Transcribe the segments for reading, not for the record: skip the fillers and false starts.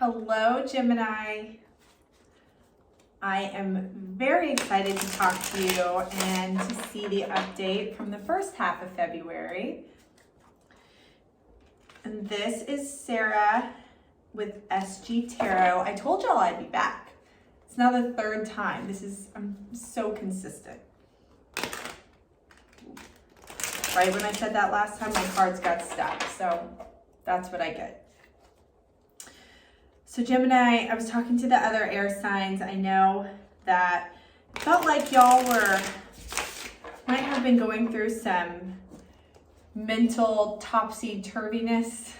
Hello, Gemini. I am very excited to talk to you and to see the update from the first half of February. And this is Sarah with SG Tarot. I told y'all I'd be back. It's now the third time. I'm so consistent. Right when I said that last time, my cards got stuck. So that's what I get. So Gemini, I was talking to the other air signs. I know that it felt like y'all might have been going through some mental topsy-turviness.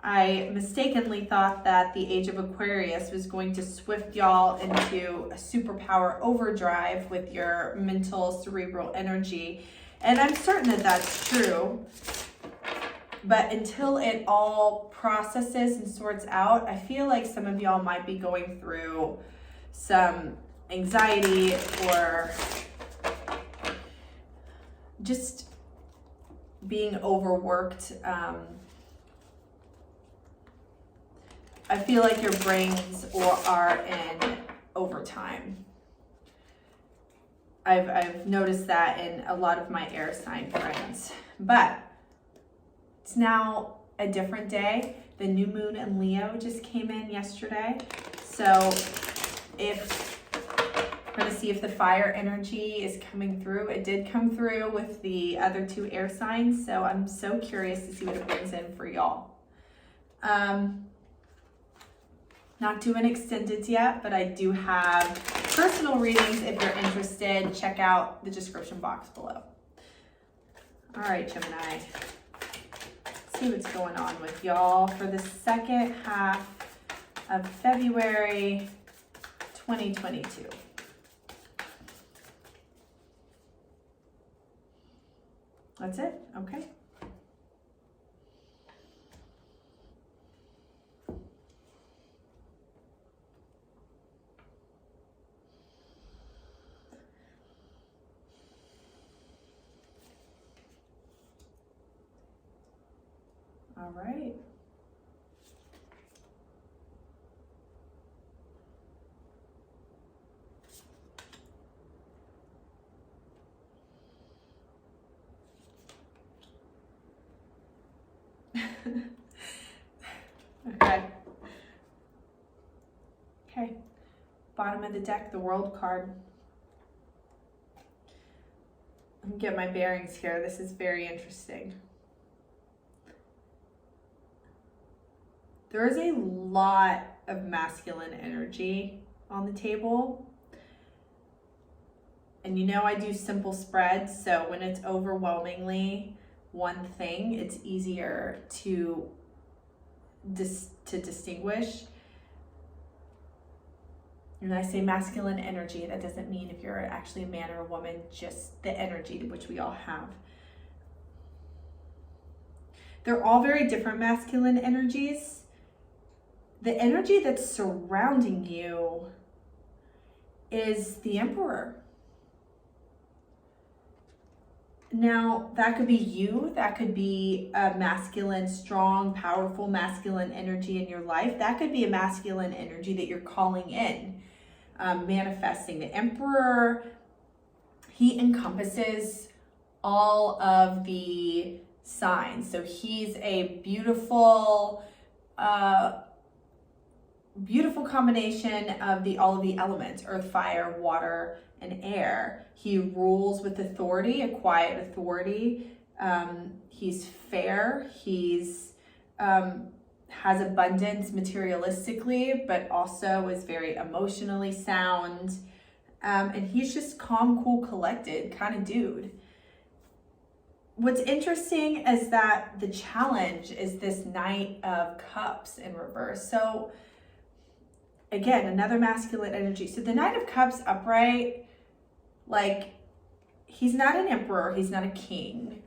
I mistakenly thought that the age of Aquarius was going to swift y'all into a superpower overdrive with your mental cerebral energy. And I'm certain that that's true. But until it all processes and sorts out, I feel like some of y'all might be going through some anxiety or just being overworked. I feel like your brains are in overtime. I've noticed that in a lot of my air sign friends. But it's now a different day. The new moon in Leo just came in yesterday. So we're going to see if the fire energy is coming through. It did come through with the other two air signs. So I'm so curious to see what it brings in for y'all. Not doing extended yet, but I do have personal readings. If you're interested, check out the description box below. All right, Gemini. See what's going on with y'all for the second half of February 2022. That's it? Okay. All right. Okay. Bottom of the deck, the World card. Let me get my bearings here. This is very interesting. There is a lot of masculine energy on the table. And you know I do simple spreads, so when it's overwhelmingly one thing, it's easier to distinguish. And I say masculine energy, that doesn't mean if you're actually a man or a woman, just the energy which we all have. They're all very different masculine energies. The energy that's surrounding you is the Emperor. Now, that could be you. That could be a masculine, strong, powerful masculine energy in your life. That could be a masculine energy that you're calling in, manifesting. The Emperor, he encompasses all of the signs. So he's a beautiful combination of all of the elements: earth, fire, water, and air. He rules with authority, a quiet authority. He's fair. He's has abundance materialistically, but also is very emotionally sound. And he's just calm, cool, collected kind of dude. What's interesting is that the challenge is this Knight of Cups in reverse. So again, another masculine energy. So the Knight of Cups upright, like, he's not an emperor, he's not a king.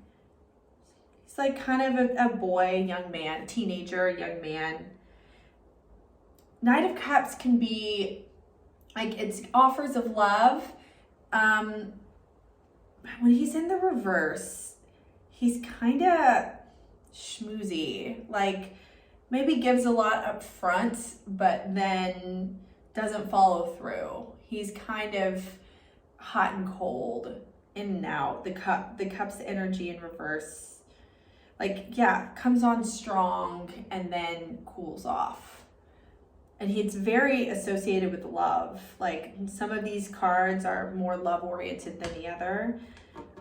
He's like kind of a boy, young man, teenager, young man. Knight of Cups can be like, it's offers of love. When he's in the reverse, he's kind of schmoozy. Like, maybe gives a lot up front, but then doesn't follow through. He's kind of hot and cold, in and out. The cup's energy in reverse. Like, yeah, comes on strong and then cools off. And it's very associated with love. Like, some of these cards are more love oriented than the other.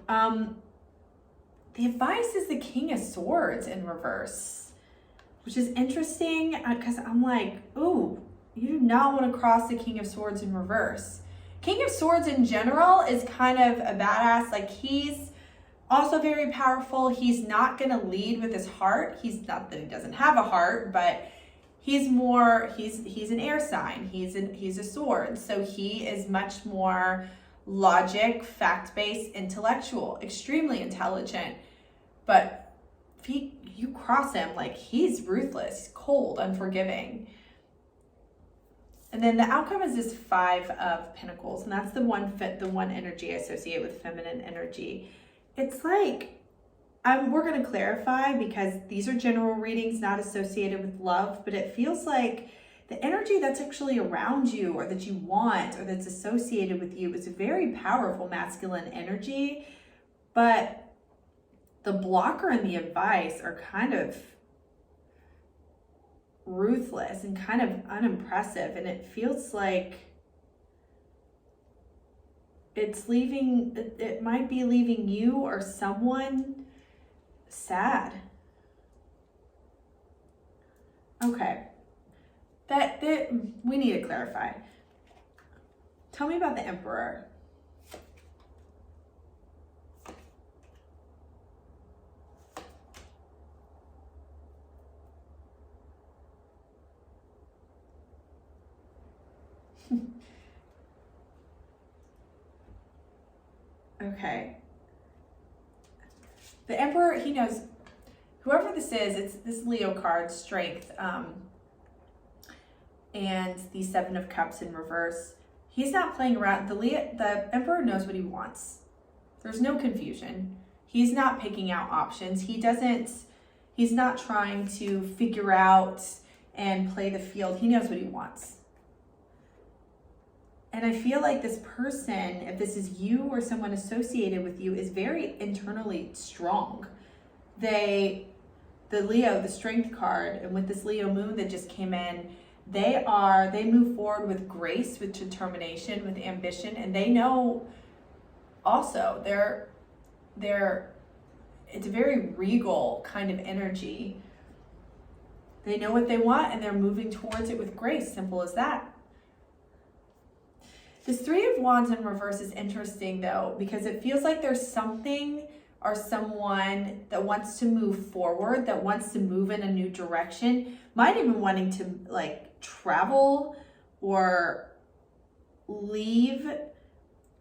The advice is the King of Swords in reverse, which is interesting because I'm like, ooh, you do not want to cross the King of Swords in reverse. King of Swords in general is kind of a badass. Like, he's also very powerful. He's not going to lead with his heart. He's not that he doesn't have a heart, but he's an air sign. He's a sword. So he is much more logic, fact-based, intellectual, extremely intelligent. But if you cross him, like, he's ruthless, cold, unforgiving. And then the outcome is this 5 of Pentacles, and that's the one energy I associate with feminine energy. It's like, we're going to clarify because these are general readings, not associated with love, but it feels like the energy that's actually around you or that you want or that's associated with you is a very powerful masculine energy, but the blocker and the advice are kind of ruthless and kind of unimpressive, and it feels like it might be leaving you or someone sad. Okay, that we need to clarify. Tell me about the Emperor. Okay. The Emperor, he knows, whoever this is, it's this Leo card, strength, and the 7 of Cups in reverse. He's not playing around. The Emperor knows what he wants. There's no confusion. He's not picking out options. He's not trying to figure out and play the field. He knows what he wants. And I feel like this person, if this is you or someone associated with you, is very internally strong. The Leo, the strength card, and with this Leo moon that just came in, they move forward with grace, with determination, with ambition, and they know also it's a very regal kind of energy. They know what they want and they're moving towards it with grace, simple as that. This 3 of Wands in reverse is interesting though, because it feels like there's something or someone that wants to move forward, that wants to move in a new direction, might even wanting to like travel or leave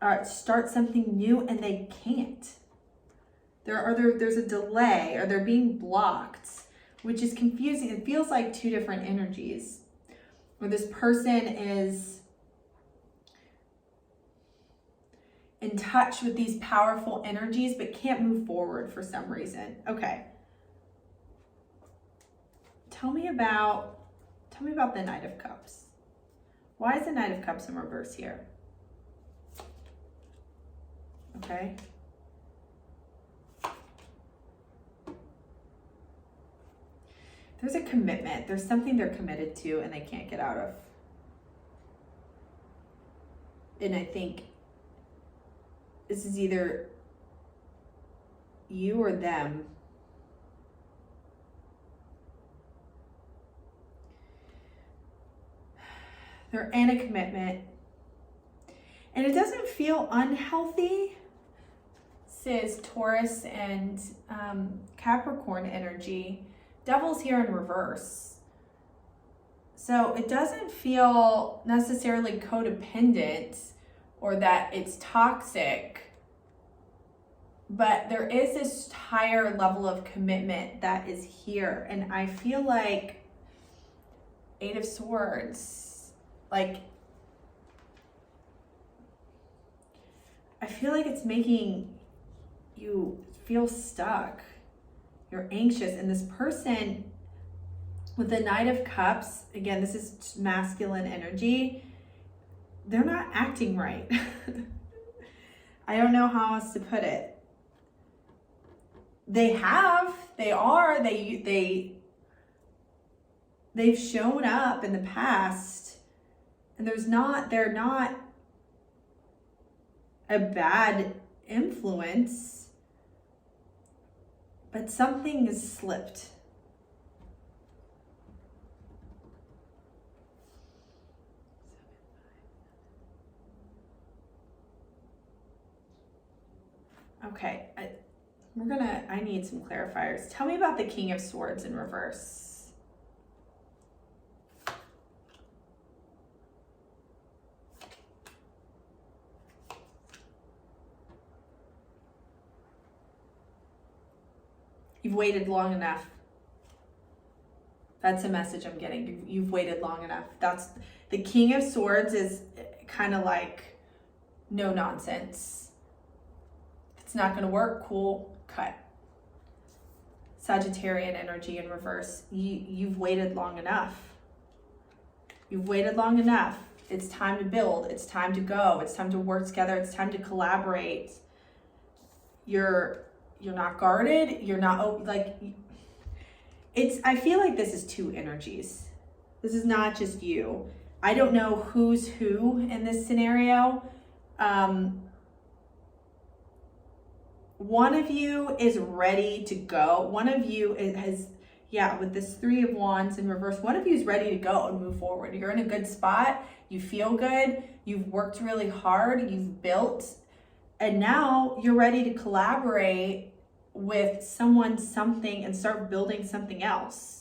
or start something new, and they can't. There's a delay, or they're being blocked, which is confusing. It feels like 2 different energies, where this person is in touch with these powerful energies but can't move forward for some reason. Okay. Tell me about the Knight of Cups. Why is the Knight of Cups in reverse here? Okay. There's a commitment. There's something they're committed to and they can't get out of. And I think this is either you or them. They're in a commitment. And it doesn't feel unhealthy. This is Taurus and Capricorn energy. Devil's here in reverse. So it doesn't feel necessarily codependent or that it's toxic, but there is this higher level of commitment that is here. And I feel like 8 of Swords, like, I feel like it's making you feel stuck. You're anxious, and this person With the Knight of Cups, again, this is masculine energy. They're not acting right. I don't know how else to put it. They've shown up in the past, and they're not a bad influence, but something has slipped. Okay, I need some clarifiers. Tell me about the King of Swords in reverse. You've waited long enough. That's a message I'm getting. You've waited long enough. That's the King of Swords is kind of like no nonsense. It's not going to work. Cool. Cut. Sagittarian energy in reverse. You've waited long enough. You've waited long enough. It's time to build. It's time to go. It's time to work together. It's time to collaborate. You're not guarded. You're not like it's. I feel like this is two energies. This is not just you. I don't know who's who in this scenario. One of you is ready to go. One of you with this Three of Wands in reverse, one of you is ready to go and move forward. You're in a good spot. You feel good. You've worked really hard. You've built. And now you're ready to collaborate with someone, something, and start building something else.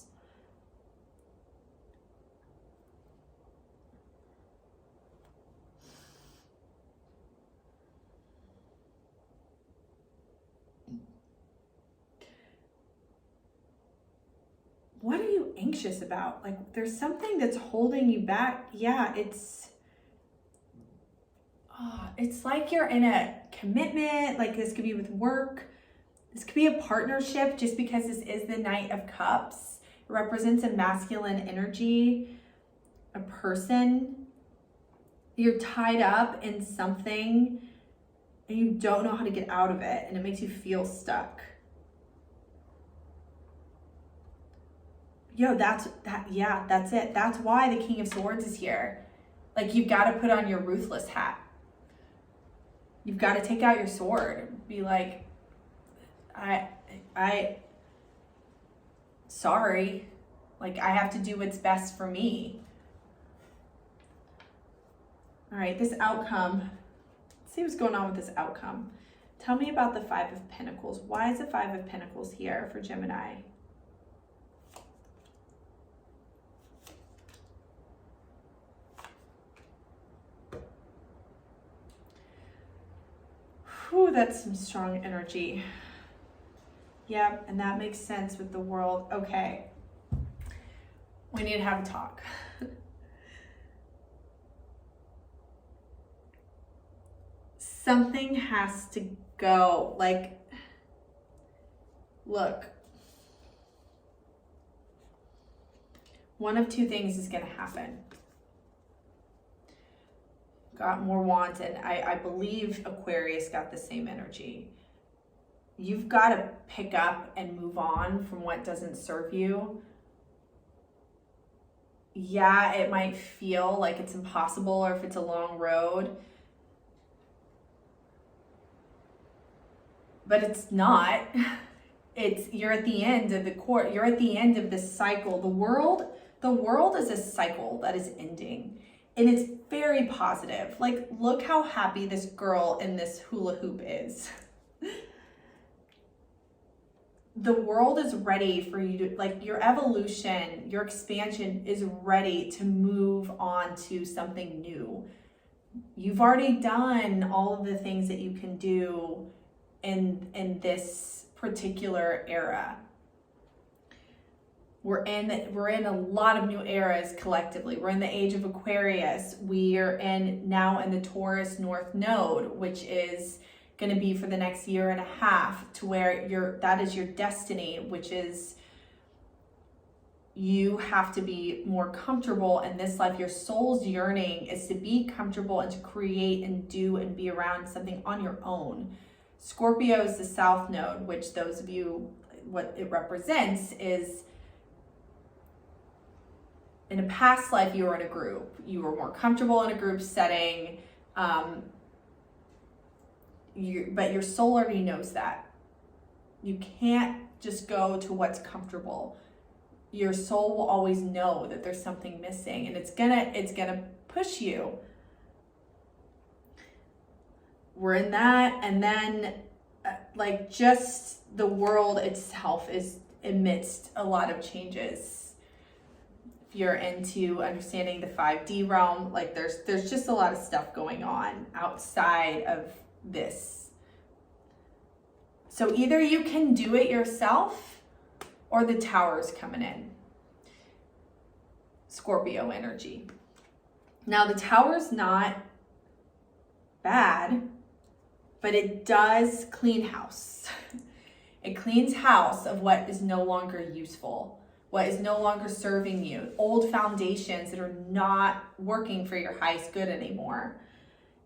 What are you anxious about? Like, there's something that's holding you back. Yeah, it's like you're in a commitment. Like, this could be with work. This could be a partnership, just because this is the Knight of Cups. It represents a masculine energy, a person. You're tied up in something and you don't know how to get out of it, and it makes you feel stuck. That's it. That's why the King of Swords is here. Like, you've got to put on your ruthless hat. You've got to take out your sword. Be like, sorry. Like, I have to do what's best for me. All right, this outcome. Let's see what's going on with this outcome. Tell me about the Five of Pentacles. Why is the Five of Pentacles here for Gemini? Whew, that's some strong energy. Yep, and that makes sense with the world. Okay, we need to have a talk. Something has to go. Like, look, one of two things is going to happen. Got more wands, and I believe Aquarius got the same energy. You've got to pick up and move on from what doesn't serve you. Yeah, it might feel like it's impossible, or if it's a long road, but it's not. You're at the end of the court. You're at the end of this cycle. The world is a cycle that is ending. And it's very positive. Like, look how happy this girl in this hula hoop is. The world is ready for you to, like, your evolution, your expansion is ready to move on to something new. You've already done all of the things that you can do in this particular era. We're in a lot of new eras collectively. We're in the age of Aquarius. We are now in the Taurus North Node, which is going to be for the next year and a half, to where that is your destiny, which is you have to be more comfortable in this life. Your soul's yearning is to be comfortable and to create and do and be around something on your own. Scorpio is the South Node, which those of you, what it represents is in a past life you were in a group. You were more comfortable in a group setting, but your soul already knows that. You can't just go to what's comfortable. Your soul will always know that there's something missing, and it's gonna push you. We're in that, and then like just the world itself is amidst a lot of changes. If you're into understanding the 5D realm, like there's just a lot of stuff going on outside of this. So either you can do it yourself, or the tower's coming in. Scorpio energy. Now the tower's not bad, but it does clean house. It cleans house of what is no longer useful, what is no longer serving you, old foundations that are not working for your highest good anymore.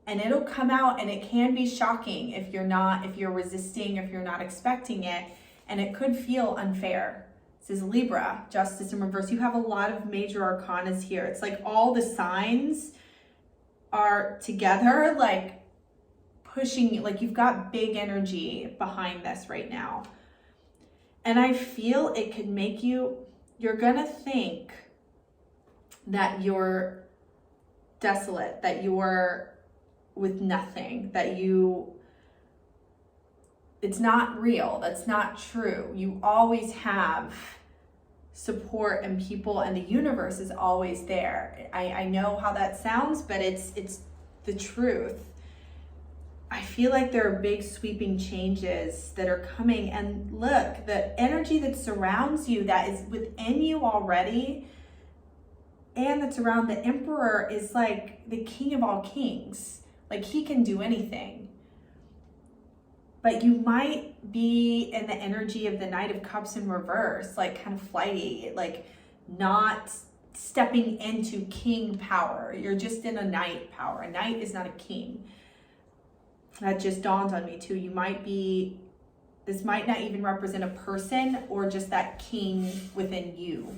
And it'll come out, and it can be shocking if you're resisting, if you're not expecting it. And it could feel unfair. This is Libra, Justice in reverse. You have a lot of major arcanas here. It's like all the signs are together, like pushing you, like you've got big energy behind this right now. And I feel it could make you're gonna think that you're desolate, that you're with nothing, that it's not real. That's not true. You always have support and people, and the universe is always there. I know how that sounds, but it's the truth. I feel like there are big sweeping changes that are coming, and look, the energy that surrounds you, that is within you already, and that's around the Emperor, is like the king of all kings. Like he can do anything. But you might be in the energy of the Knight of Cups in reverse, like kind of flighty, like not stepping into king power. You're just in a knight power. A knight is not a king. That just dawned on me too. This might not even represent a person, or just that king within you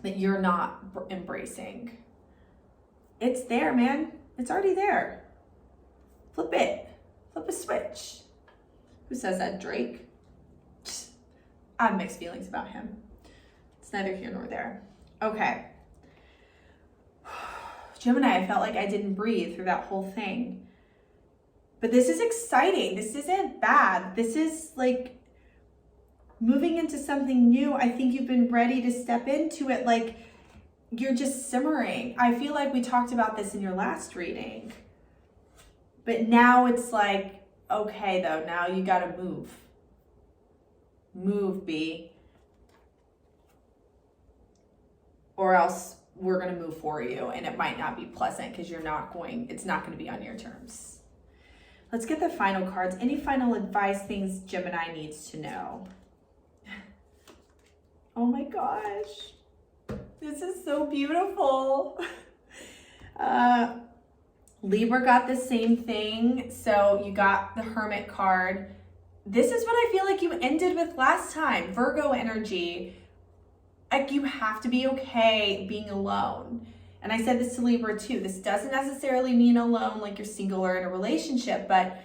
that you're not embracing. It's there, man. It's already there. Flip it. Flip a switch. Who says that? Drake? I have mixed feelings about him. It's neither here nor there. Okay. Gemini, I felt like I didn't breathe through that whole thing. But this is exciting. This isn't bad. This is like moving into something new. I think you've been ready to step into it. Like you're just simmering. I feel like we talked about this in your last reading. But now it's like, okay, though, now you got to move. Move, B. Or else we're going to move for you, and it might not be pleasant because it's not going to be on your terms. Let's get the final cards. Any final advice, things Gemini needs to know? Oh my gosh. This is so beautiful. Libra got the same thing. So you got the Hermit card. This is what I feel like you ended with last time. Virgo energy. Like you have to be okay being alone. And I said this to Libra too. This doesn't necessarily mean alone like you're single or in a relationship, but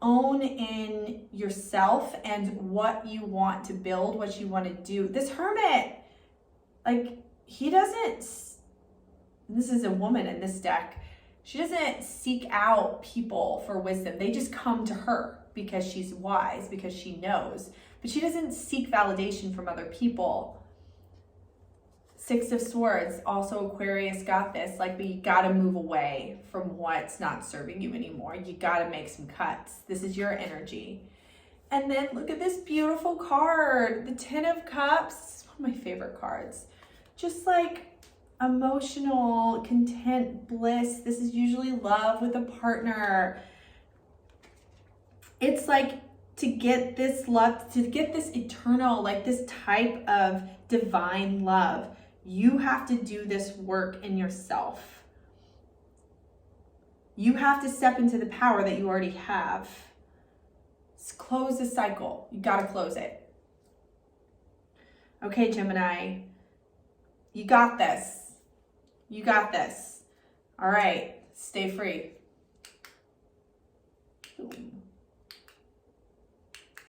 own in yourself and what you want to build, what you want to do. This Hermit, like he doesn't, this is a woman in this deck. She doesn't seek out people for wisdom. They just come to her because she's wise, because she knows. But she doesn't seek validation from other people. Six of Swords, also Aquarius got this. Like, but you got to move away from what's not serving you anymore. You got to make some cuts. This is your energy. And then look at this beautiful card. The Ten of Cups. One of my favorite cards. Just like emotional, content, bliss. This is usually love with a partner. It's like to get this love, to get this eternal, like this type of divine love, you have to do this work in yourself. You have to step into the power that you already have. Close the cycle. You got to close it. Okay, Gemini, you got this. You got this. All right, stay free. Boom.